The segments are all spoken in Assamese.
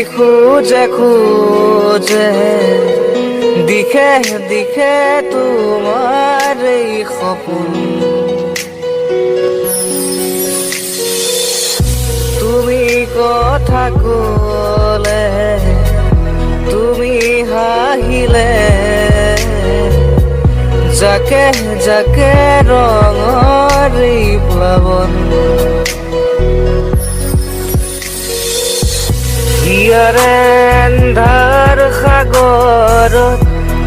খোঁজে খোঁজে দিখে দিখে তোমাৰ এই সপোন তুমি কথা কলে তুমি হাহিলে যাকে যাকে ৰঙৰ এই প্লাৱন হিয়াৰে এন্ধাৰ সাগৰত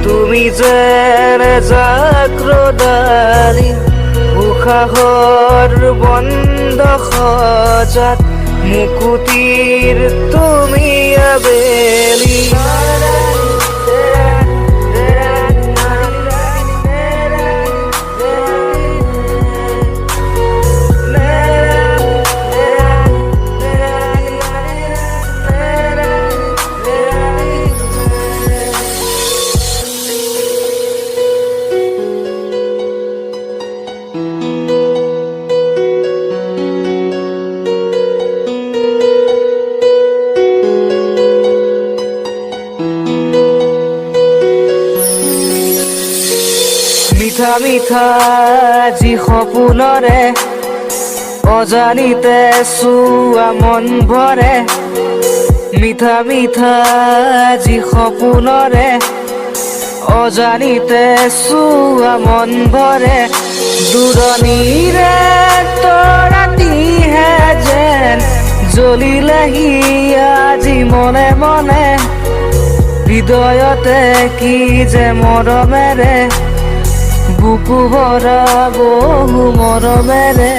তুমি যেন জাগ্ৰদাৰী উশাহৰ বন্ধ সজাত মুকুতিৰ তুমি আবেলি মিঠা মিঠা যি সপোনৰে অজানিতে চুৱা মন ভৰে মিঠা মিঠা যি সপোনৰে অজানিতে চুৱা মন ভৰে দূৰণিৰে তৰাটিহে যেন জ্বলিলেহি আজি মনে মনে হৃদয়তে কি যে মৰমেৰে বুকু ভৰা বহু মৰমেৰে